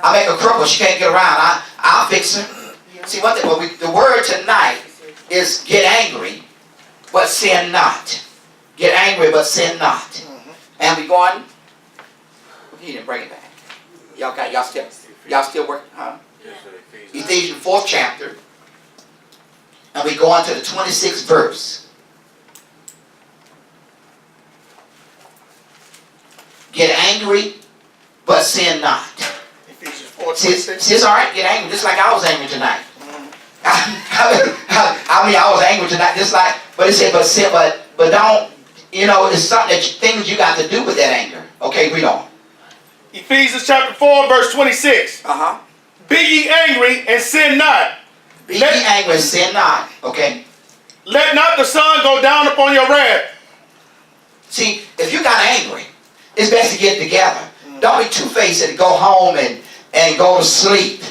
I make her cripple. She can't get around. I'll fix her. See, what the word tonight is get angry, but sin not. Get angry, but sin not. And we going. He didn't bring it back. Y'all still working, huh? Ephesians 4th chapter. And we go on to the 26th verse. Get angry, but sin not. Ephesians 4:26. See, it's all right, get angry, just like I was angry tonight. I mean, I was angry tonight, just like, but it said, but don't, it's something things you got to do with that anger. Okay, read on. Ephesians chapter 4, verse 26. Be ye angry and sin not. Be ye angry and sin not. Okay. Let not the sun go down upon your wrath. See, if you got angry, it's best to get together. Don't be two-faced and go home and go to sleep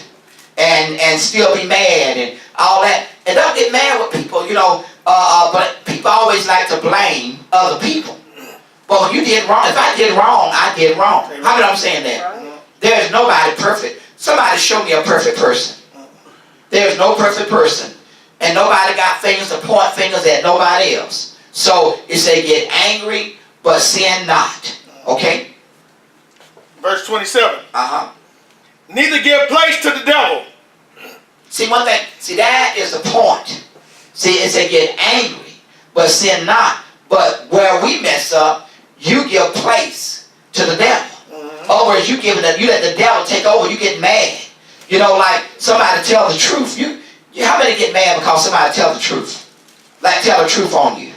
and still be mad and all that. And don't get mad with people, but people always like to blame other people. Well, you did wrong. If I did wrong, I did wrong. How many I'm saying that? There is nobody perfect. Somebody show me a perfect person. There's no perfect person. And nobody got things to point fingers at nobody else. So it say get angry, but sin not. Okay? Verse 27. Neither give place to the devil. See, one thing. See, that is the point. See, it said get angry, but sin not. But where we mess up, you give place to the devil. Over as you let the devil take over, you get mad. Like somebody tell the truth. How many get mad because somebody tell the truth? Like tell the truth on you.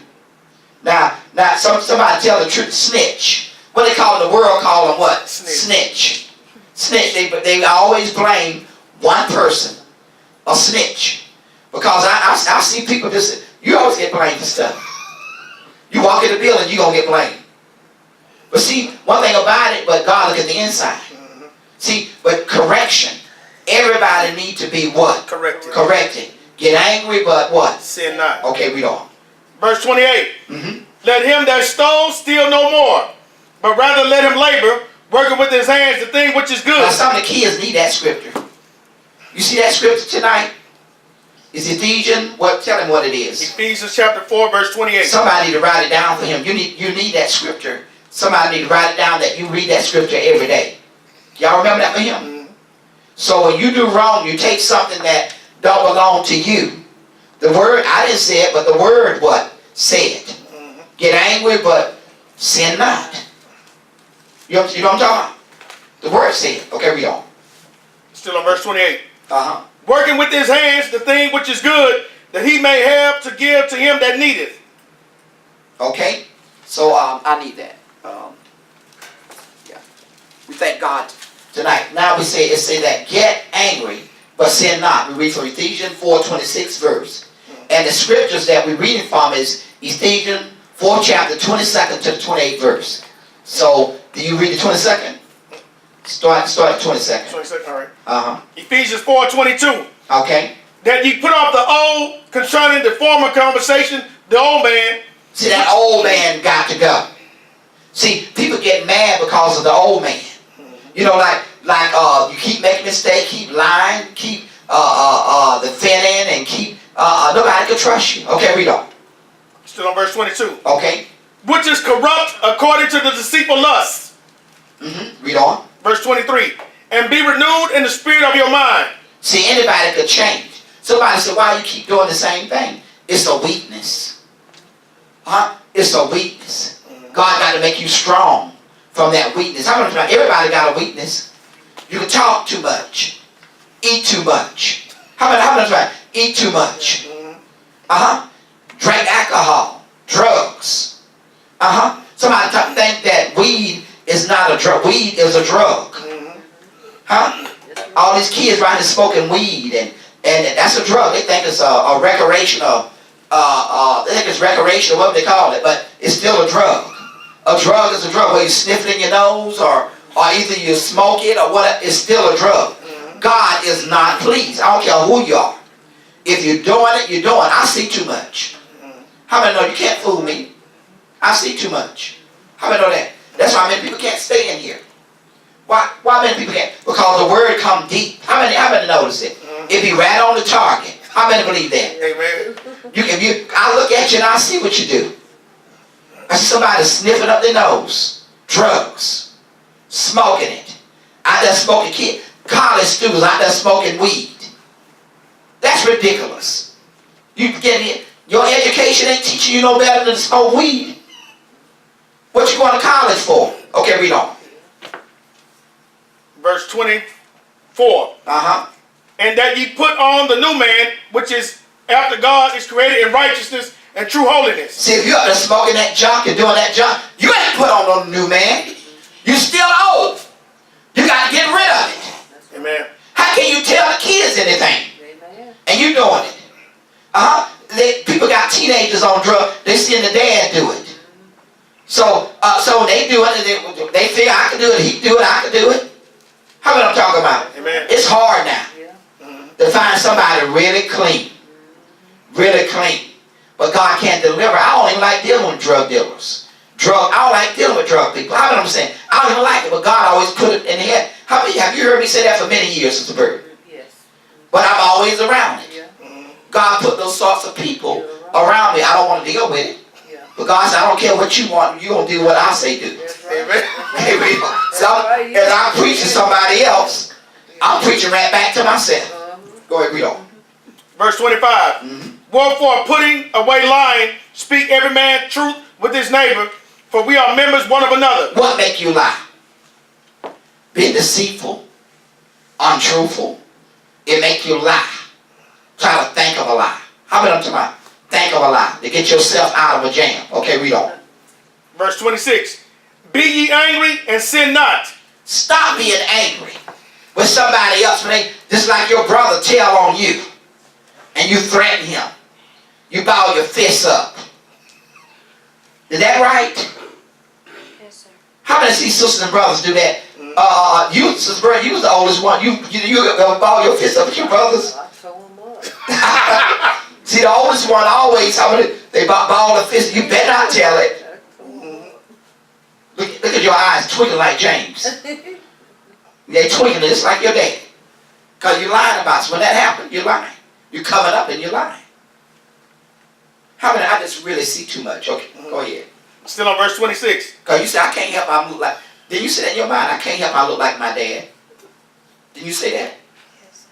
Now somebody tell the truth, snitch. What they call the world call them what? Snitch. Snitch. They always blame one person, a snitch. Because I see people just, you always get blamed for stuff. You walk in the building, you're going to get blamed. But see, one thing about it, but God look at the inside. See, but correction. Everybody need to be what? Corrected. Get angry, but what? Sin not. Okay, read on. Verse 28. Let him that stole steal no more, but rather let him labor, working with his hands the thing which is good. Now some of the kids need that scripture. You see that scripture tonight? It's Ephesians. Tell him what it is. Ephesians chapter 4, verse 28. Somebody need to write it down for him. You need that scripture. Somebody need to write it down that you read that scripture every day. Y'all remember that for him? So when you do wrong, you take something that don't belong to you. The word, I didn't say it, but the word what? Said. Get angry, but sin not. You know what I'm talking about? The word said. Okay, read on. Still on verse 28. Working with his hands the thing which is good, that he may have to give to him that needeth. Okay, so I need that. Yeah, we thank God tonight. Now we say that get angry, but sin not. We read from Ephesians 4:26 verse, and the scriptures that we're reading from is Ephesians 4 chapter 22nd to the 28th verse. So do you read the 22nd? Start at 22nd. 22nd, all right. Ephesians 4:22. Okay. That ye put off the old concerning the former conversation, the old man. See, that old man got to go. See, people get mad because of the old man. You keep making mistakes, keep lying, keep defending, and keep nobody can trust you. Okay, read on. Still on verse 22. Okay. Which is corrupt according to the deceitful lust. Read on. Verse 23. And be renewed in the spirit of your mind. See, anybody could change. Somebody said, why you keep doing the same thing? It's a weakness. It's a weakness. God got to make you strong from that weakness. Everybody got a weakness. You can talk too much. Eat too much. How many eat too much? Drink alcohol. Drugs. Somebody think that weed is not a drug. Weed is a drug. All these kids right here smoking weed and that's a drug. They think it's a recreational. They think it's recreational, what they call it, but it's still a drug. A drug is a drug. Whether you sniff it in your nose or either you smoke it or whatever, it's still a drug. God is not pleased. I don't care who you are. If you're doing it, you're doing it. I see too much. How many know you can't fool me? I see too much. How many know that? That's why many people can't stay in here. Why many people can't? Because the word come deep. How many notice it? It be right on the target. How many believe that? Amen. I look at you and I see what you do. I see somebody sniffing up their nose. Drugs. Smoking it. Out there smoking kids. College students out there smoking weed. That's ridiculous. You get it? Your education ain't teaching you no better than to smoke weed. What you going to college for? Okay, read on. Verse 24. And that ye put on the new man, which is after God is created in righteousness and true holiness. See, if you're up there smoking that junk and doing that junk, you ain't put on no new man. You still old. You got to get rid of it. Amen. How can you tell the kids anything? Amen. And you doing it. People got teenagers on drugs. They seeing the dad do it. So they do it. They figure I can do it. He can do it. I can do it. How about I'm talking about? Amen. It's hard now to find somebody really clean. Really clean. But God can't deliver. I don't even like dealing with drug dealers. I don't like dealing with drug people. How about I'm saying? I don't even like it, but God always put it in the head. Have you heard me say that for many years, Sister Bird? Yes. But I'm always around it. Yeah. God put those sorts of people around me. I don't want to deal with it. Yeah. But God said, I don't care what you want. You're going to do what I say do. Amen. So as I'm preaching to somebody else, I'm preaching right back to myself. Go ahead, read on. Verse 25. Wherefore, putting away lying, speak every man truth with his neighbor, for we are members one of another. What make you lie? Being deceitful, untruthful, it make you lie. Try to think of a lie. How many of them talking about? Think of a lie to get yourself out of a jam. Okay, read on. Verse 26. Be ye angry and sin not. Stop being angry with somebody else when they, just like your brother tell on you and you threaten him. You ball your fists up. Is that right? Yes, sir. How many see sisters and brothers do that? You, Sister Bird, you was the oldest one. You ball your fists up at your brothers. I told him up. See, the oldest one always, they ball the fist. You better not tell it. Look at your eyes twinkling like James. They twinkling just like your dad. Because you're lying about it. So when that happened, you're lying. You're coming up and you're lying. How many? I just really see too much. Okay, go ahead. Still on verse 26. Because you said, I can't help I look like. Did you say that in your mind? I can't help I look like my dad. Did you say that? Yes,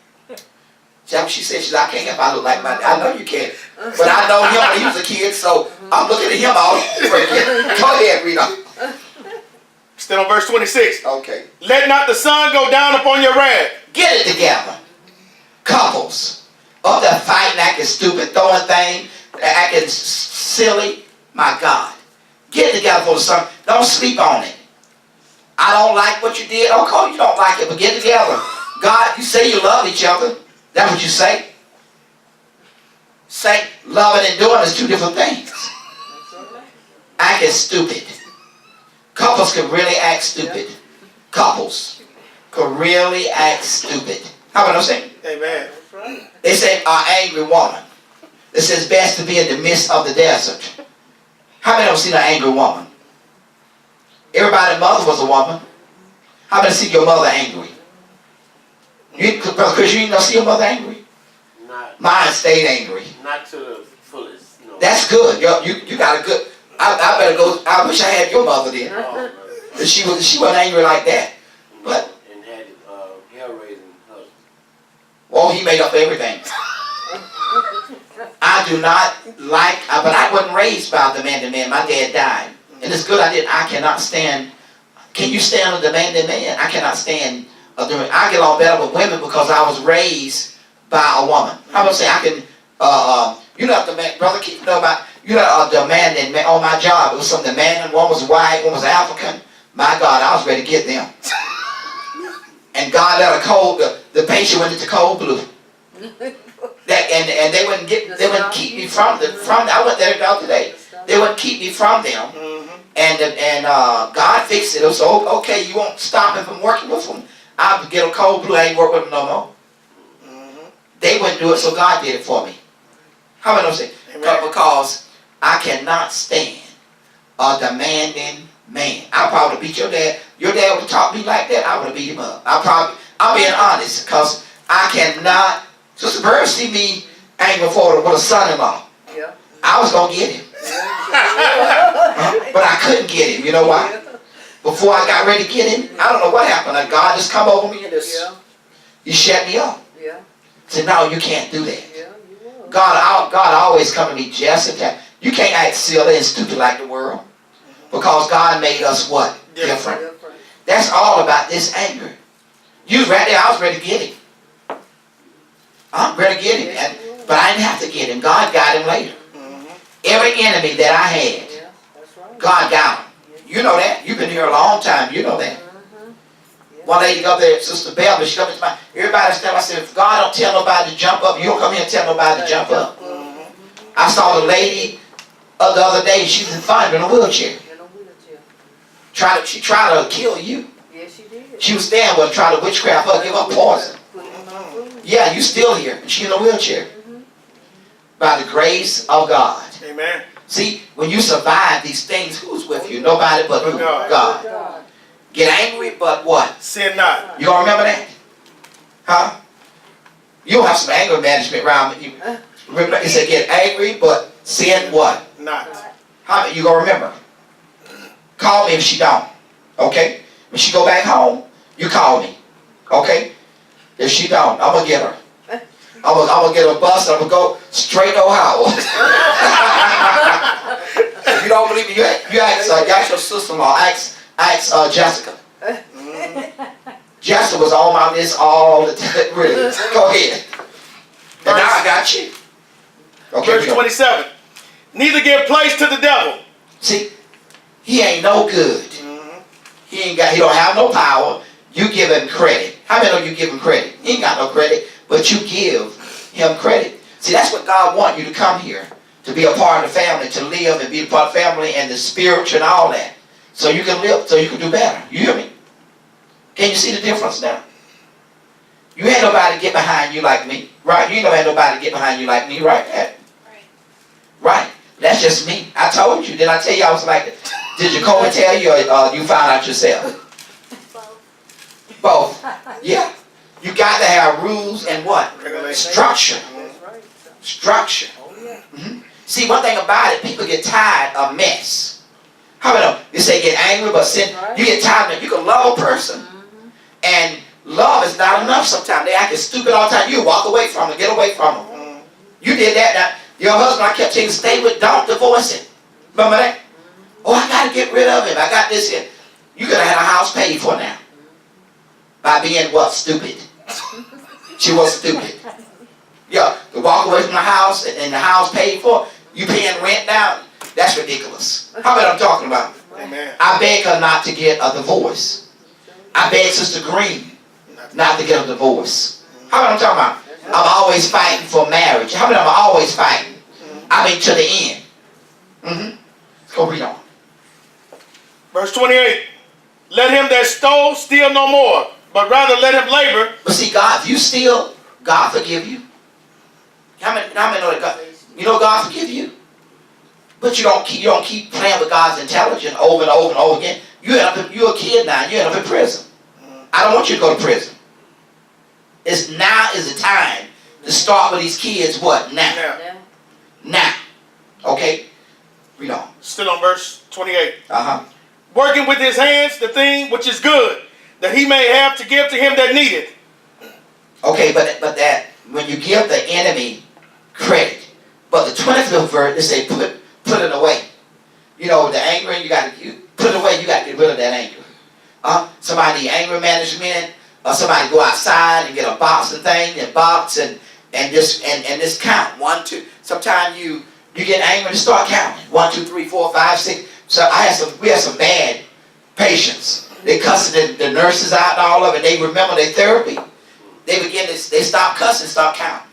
Is that what she said? She said, I can't help I look like my dad. I know you can't. But I know him when he was a kid, so I'm looking at him all over again. Go ahead, Rita. Still on verse 26. Okay. Let not the sun go down upon your wrath. Get it together. Couples. Up there fighting, acting stupid, throwing things, acting silly. My God. Get it together for the sun. Don't sleep on it. I don't like what you did. Okay, you don't like it, but get together. God, you say you love each other. That's what you say. Say loving and doing is two different things. Acting stupid. Couples can really act stupid. Couples can really act stupid. How about I'm saying? Amen. They say an angry woman. It says best to be in the midst of the desert. How many of them seen an angry woman? Everybody's mother was a woman. How many see your mother angry? Brother Chris, you didn't see your mother angry? Not, Mine stayed angry. not to the fullest. No. That's good. You got a good. I better go. I wish I had your mother then. Oh, But she wasn't angry like that. But and had hell raising husband. well, he made up for everything. I do not like, but I wasn't raised by a demanding man. My dad died. And it's good I cannot stand. Can you stand a demanding man? I cannot stand I get along better with women because I was raised by a woman. How about say I can, you know, Brother Keith, know about, you know, a demanding man on my job. It was some demanding. One was white, one was African. My God, I was ready to get them. And God let the patient went into cold blue. And they wouldn't keep me from I went there the other day. They wouldn't keep me from them. And God fixed it. So okay, you won't stop me from working with them. I'll get a cold blue. I ain't work with them no more. They wouldn't do it, so God did it for me. How about I'm saying? Because I cannot stand a demanding man, I probably beat your dad. Your dad would have taught me like that, I would have beat him up. I'm being honest, because I cannot, Sister Bird see me angry for with a son-in-law. Yeah. I was going to get him. But I couldn't get him. You know why? Before I got ready to get him, I don't know what happened. Like God just come over me and just, he shut me up. Yeah. Said, no, you can't do that. Yeah, you will. God always come to me just in time. You can't act silly and stupid like the world. Because God made us what? Different. That's all about this anger. You was right there, I was ready to get him. I'm ready to get him. But I didn't have to get him. God got him later. Every enemy that I had, Yeah, that's right. God got him. You know that. You've been here a long time. You know that. One lady up there, Sister Bell, she come into my, everybody stand up. I said, if God don't tell nobody to jump up, you don't come here and tell nobody to jump up. I saw the lady the other day, she was in front in a wheelchair. In a wheelchair. She tried to kill you. Yes, she did. She was standing with her, trying to witchcraft her, give her poison. Put it in my food. Yeah, you still here. And she in a wheelchair. By the grace of God. Amen. See, when you survive these things, who's with you? Nobody but who? God. God. Get angry, but what? Sin not. You gonna remember that? Huh? You'll have some anger management around you. Remember, it said get angry, but sin what? Not. How many you gonna remember? Call me if she don't. Okay? When she go back home, you call me. Okay? If she don't, I'm gonna get her. I'm gonna get a bus and I'm gonna go straight to Ohio. If you don't believe me, you ask your sister-in-law, ask Jessica. Jessica was on my list all the time. Really. Go ahead. And now I got you. Okay. Verse 27. Neither give place to the devil. See, he ain't no good. He don't have no power. You give him credit. How many of you give him credit? He ain't got no credit, but you give him credit. See, that's what God wants you to come here, to be a part of the family, to live and be a part of the family and the spiritual and all that. So you can live, so you can do better. You hear me? Can you see the difference now? You ain't nobody get behind you like me, right? You ain't nobody get behind you like me, right? Right. That's just me. I told you. Did I tell you I was like, did Jacoby tell you or you found out yourself? Both. Yeah. You got to have rules and what? Structure. That's right. Structure. Oh, yeah. See, one thing about it, people get tired of mess. How about you say get angry, but sin, you get tired of it. You can love a person, and love is not enough sometimes. They act stupid all the time. You walk away from them, get away from them. You did that. Now, your husband, I kept telling you, stay with, don't divorce him. Remember that? Oh, I got to get rid of him. I got this here. You could have had a house paid for now. By being what? Stupid. She was stupid. Yeah, to walk away from the house and the house paid for, you paying rent now, that's ridiculous. How about I'm talking about? Amen. I beg her not to get a divorce. I beg Sister Green not to get a divorce. How about I'm talking about? I'm always fighting for marriage. How about I'm always fighting? I mean to the end. Let's go read on. Verse 28. Let him that stole steal no more, but rather let him labor. But see, God, if you steal, God forgive you. How many know that God? You know God forgive you, but you don't keep playing with God's intelligence over and over and over again. You're a kid now. You end up in prison. I don't want you to go to prison. Now is the time to start with these kids. What now? Now. Okay. Read on. Still on verse 28. Working with his hands the thing which is good, that he may have to give to him that needeth. Okay, but that when you give the enemy credit, but the 25th verse, they say put it away. You know, the anger, you put it away. You got to get rid of that anger. Somebody need anger management, or somebody go outside and get a boxing thing and box and just count 1, 2. Sometimes you get angry and start counting 1, 2, 3, 4, 5, 6. So we had some bad patients. They cussing the nurses out and all of it. They remember their therapy. They stop cussing, stop counting.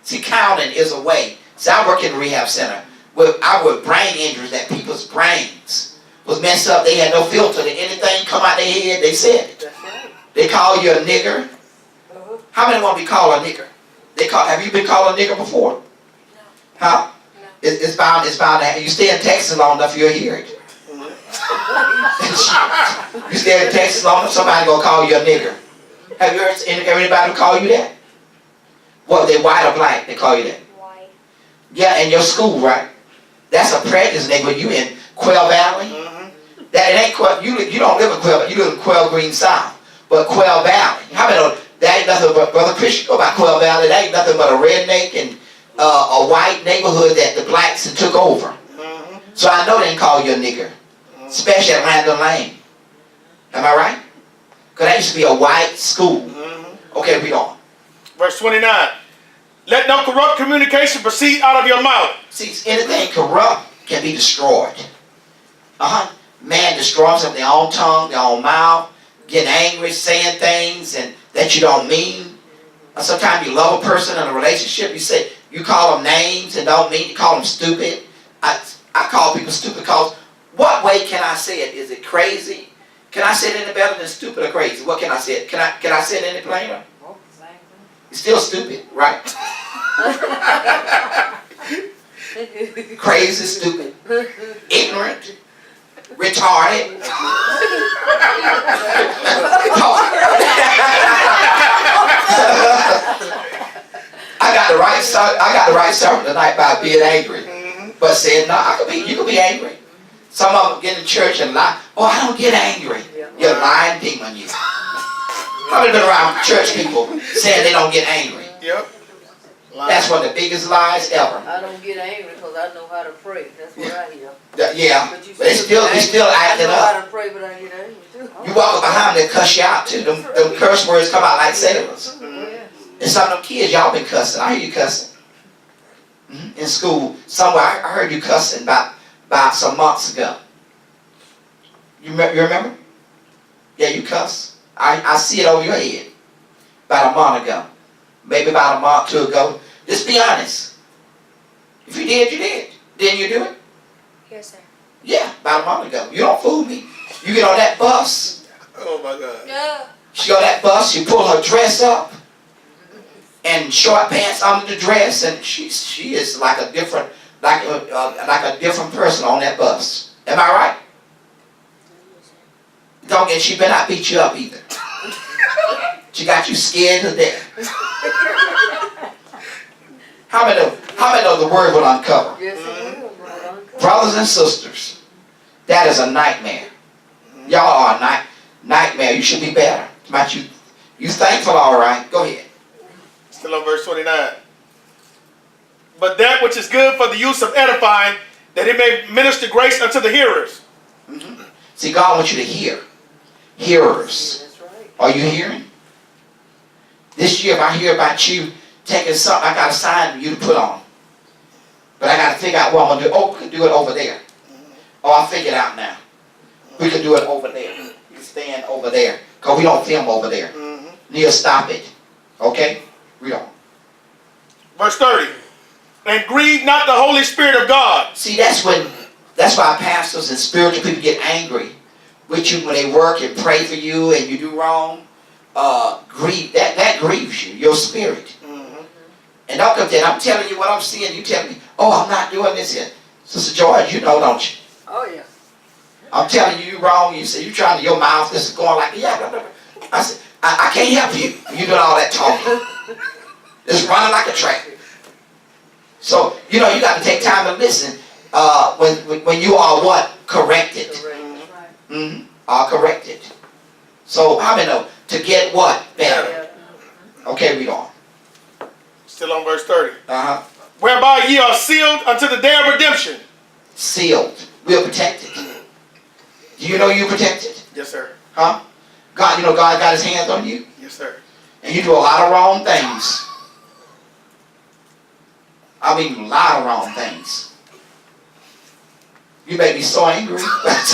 See, counting is a way. See, I work in a rehab center where I work brain injuries that people's brains was messed up. They had no filter. Anything come out their head, they said it. That's right. They call you a nigger. How many want to be called a nigger? Have you been called a nigger before? No. Huh? No. It's bound to happen. You stay in Texas long enough, you'll hear it. You stay in Texas long enough, somebody gonna call you a nigger. Have you heard anybody call you that? What, they white or black, they call you that? White. Yeah, in your school, right? That's a prejudice, nigga. You in Quail Valley? That it ain't Quail, you don't live in Quail, you live in Quail Green South. But Quail Valley, how many know that ain't nothing but, Brother Christian, go by Quail Valley, that ain't nothing but a redneck and a white neighborhood that the blacks took over. So I know they didn't call you a nigger, especially at Landon Lane. Am I right? Because that used to be a white school. Okay, read on. Verse 29. Let no corrupt communication proceed out of your mouth. See, anything corrupt can be destroyed. Man destroys them, their own tongue, their own mouth, getting angry, saying things and that you don't mean. Sometimes you love a person in a relationship, you call them names and don't mean, you call them stupid. I call people stupid because what way can I say it? Is it crazy? Can I say it any better than stupid or crazy? What can I say it? Can I say it any plainer? It's still stupid, right? Crazy, stupid, ignorant, retarded. I got the right sermon tonight by being angry, but saying no. You could be angry. Some of them get in church and lie. Oh, I don't get angry. You're a lying demon, you. How many been around church people saying they don't get angry? Yep. That's one of the biggest lies ever. I don't get angry because I know how to pray. That's what I hear. Yeah, But you but it's still acting I know up. how to pray, but I get angry too. You walk behind them, they cuss you out too. Them curse words come out like sailors. And some of them kids, y'all been cussing. I hear you cussing. In school, somewhere, I heard you cussing about some months ago. You remember? Yeah, you cuss. I see it over your head. About a month ago. Maybe about a month or two ago. Just be honest. If you did, you did. Didn't you do it? Yes, sir. Yeah, about a month ago. You don't fool me. You get on that bus. Oh my God. Yeah. She on that bus, she pull her dress up. And short pants under the dress. And she is like a different person on that bus. Am I right? Don't get, she better not beat you up either. She got you scared to death. How many know the word will uncover? Yes, it will, brother. Brothers and sisters, that is a nightmare. Y'all are a nightmare. You should be better. You thankful, all right. Go ahead. Still on verse 29. But that which is good for the use of edifying, that it may minister grace unto the hearers. See, God wants you to hear. Hearers. That's right. Are you hearing? This year, if I hear about you taking something, I got a sign for you to put on. But I got to figure out what I'm going to do. Oh, we can do it over there. Oh, I figured it out now. We can do it over there. You can stand over there. Because we don't film over there. Neil, stop it. Okay? Read on. Verse 30. And grieve not the Holy Spirit of God. See, that's why pastors and spiritual people get angry with you when they work and pray for you and you do wrong. Grieve. That grieves you, your spirit. And don't come there. I'm telling you what I'm seeing. You tell me, oh, I'm not doing this here. Sister George, you know, don't you? Oh, yeah. I'm telling you wrong. You say, you trying to, your mouth, this is going like, yeah. Blah, blah, blah. I said, I can't help you. You doing all that talking. It's running like a track. So, you know, you got to take time to listen when you are what? Corrected. Correct. Are corrected. So, how many know? To get what? Better. Okay, read on. Still on verse 30. Uh-huh. Whereby ye are sealed unto the day of redemption. Sealed. We are protected. Do you know you're protected? Yes, sir. Huh? God, you know God got his hands on you? Yes, sir. And you do a lot of wrong things. I mean, a lot of wrong things. You make me so angry. Go ahead.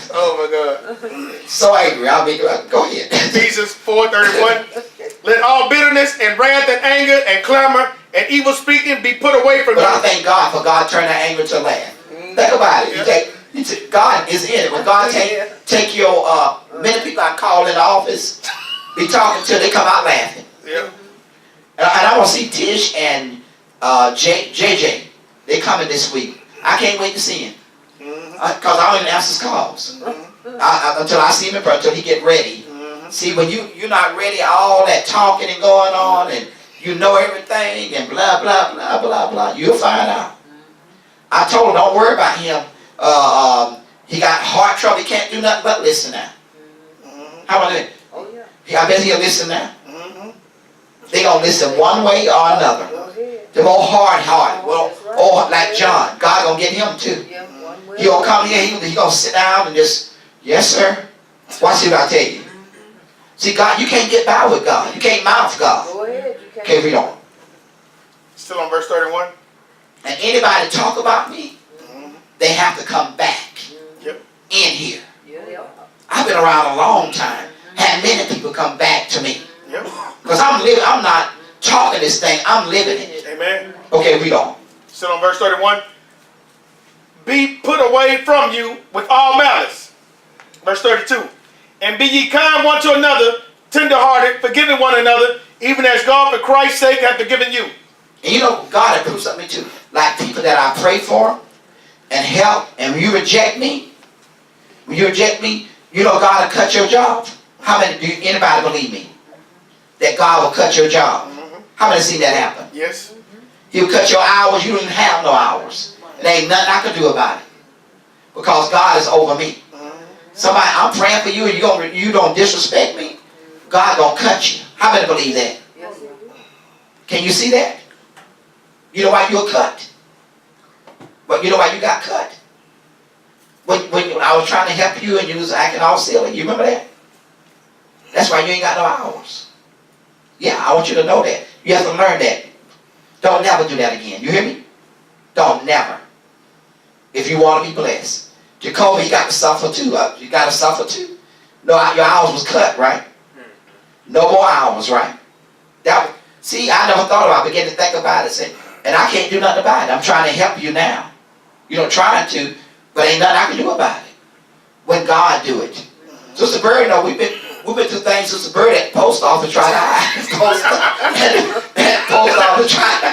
Oh my God. So angry. I mean, go ahead. Ephesians 4:31. Let all bitterness and wrath and anger and clamor and evil speaking be put away from But I you. thank God for God turning that anger to laugh. Think about it. God is in it. When God take your, many people I call in the office, be talking to, they come out laughing. Yeah. And I want to see Tish and JJ. They coming this week. I can't wait to see him. Mm-hmm. Because I don't even answer his calls. Until I see him in person, until he get ready. Mm-hmm. See, when you're not ready, all that talking and going on, and you know everything, and blah, blah, blah, blah, blah, you'll find out. I told him, don't worry about him. He got heart trouble. He can't do nothing but listen now. Mm-hmm. How about that? Oh, yeah. I bet he'll listen now. Mm-hmm. They gonna listen one way or another. Go ahead. Them old hard, well, That's right. oh, like John. God gonna get him too. Yeah, one way. He gonna come here, he gonna sit down and just, yes sir. Watch what I tell you. See, God, you can't get by with God. You can't mouth God. Go ahead. You can't. Okay, read on. Still on verse 31. And anybody talk about me, Mm-hmm. they have to come back Yep. in here. Yeah. I've been around a long time. Had many people come back to me. Yep. Because I'm not talking this thing, I'm living it. Amen. Okay, read on. Still on verse 31. Be put away from you with all malice. Verse 32. And be ye kind one to another, tenderhearted, forgiving one another, even as God for Christ's sake hath forgiven you. And you know, God approved something too. Like people that I pray for and help, and when you reject me, you know God will cut your job. How many, anybody believe me? That God will cut your job. Mm-hmm. How many seen that happen? Yes. He'll cut your hours, you don't even have no hours. There ain't nothing I can do about it. Because God is over me. Somebody, I'm praying for you and you don't disrespect me, God gonna cut you. How many believe that? Yes, sir. Can you see that? You know why you're cut? But you know why you got cut? When I was trying to help you and you was acting all silly, you remember that? That's why you ain't got no hours. Yeah, I want you to know that. You have to learn that. Don't never do that again. You hear me? Don't never. If you want to be blessed. Jacoby, you got to suffer too. You got to suffer too. No, your hours was cut, right? No more hours, right? See, I never thought about it. I began to think about it. Say, and I can't do nothing about it. I'm trying to help you now. You know, trying to, but ain't nothing I can do about it. When God do it. Sister Bird, you know, we've been through things. Sister Bird at the post office tried to hide. Post office tried.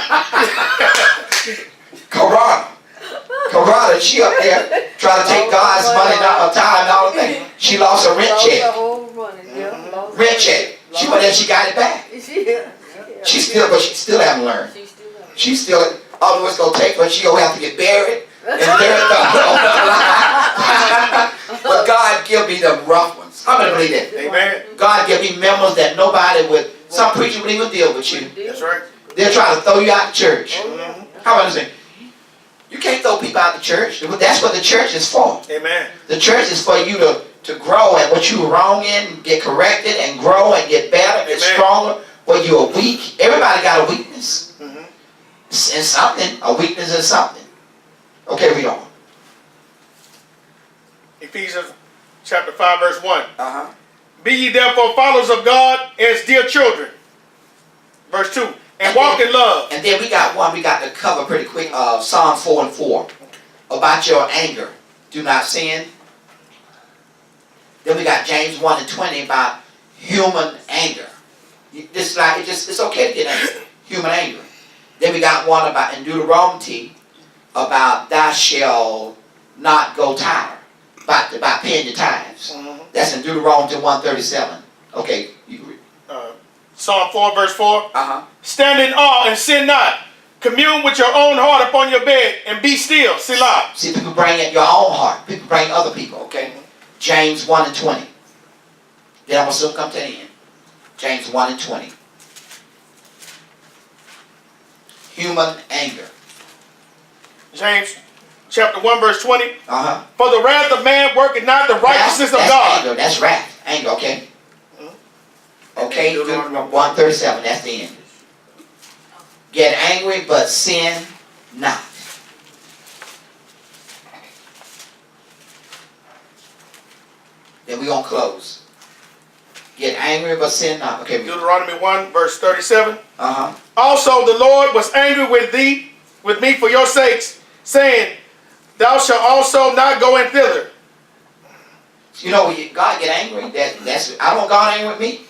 Corona, she up there trying to take God's money, not her time, and all the things. She lost her rent Lost her check. whole money. Yeah, lost Rent her- check. She went there, she got it back. Yeah. She still haven't learned. She still has. She still, all the it's gonna take her, she gonna have to get buried. And buried but God give me the rough ones. How many believe that? Amen. God give me members that nobody would, some preacher would even deal with you. That's right. They'll try to throw you out of church. Mm-hmm. How about this? You can't throw people out of the church. That's what the church is for. Amen. The church is for you to grow and what you were wrong in, get corrected and grow and get better, get Amen. stronger. When you are weak, everybody got a weakness. Mm-hmm. In something, a weakness in something. Okay, read on. Ephesians chapter 5 verse 1. Uh-huh. Be ye therefore followers of God as dear children. Verse 2. And walk in love. And then we got one we got to cover pretty quick. Psalm 4 and 4. About your anger. Do not sin. Then we got James 1 and 20 about human anger. It's okay to get angry. Human anger. Then we got one about in Deuteronomy about thou shalt not go tired. About paying your tithes. Mm-hmm. That's in Deuteronomy 137. Okay, you can read. Psalm 4 verse 4. Uh-huh. Stand in awe and sin not. Commune with your own heart upon your bed and be still. Selah. See, people bring in your own heart. People bring other people, okay? James 1 and 20. Then I'm going to soon come to the end. James 1 and 20. Human anger. James chapter 1 verse 20. Uh-huh. For the wrath of man worketh not the righteousness of That's God. anger. That's wrath. Anger, okay? Okay, Deuteronomy 137. That's the end. Get angry, but sin not. Then we're going to close. Get angry, but sin not. Okay. Deuteronomy 1 verse 37. Uh-huh. Also the Lord was angry with me for your sakes, saying, thou shalt also not go in thither. You know, when God get angry, that's I don't want God angry with me.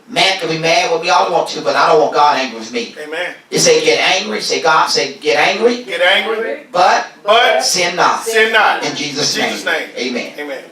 Man can be mad with me all I want to, but I don't want God angry with me. Amen. It say get angry. Say God say get angry, Get angry, but but sin not. sin not. In Jesus' In Jesus' name. name. Amen. Amen.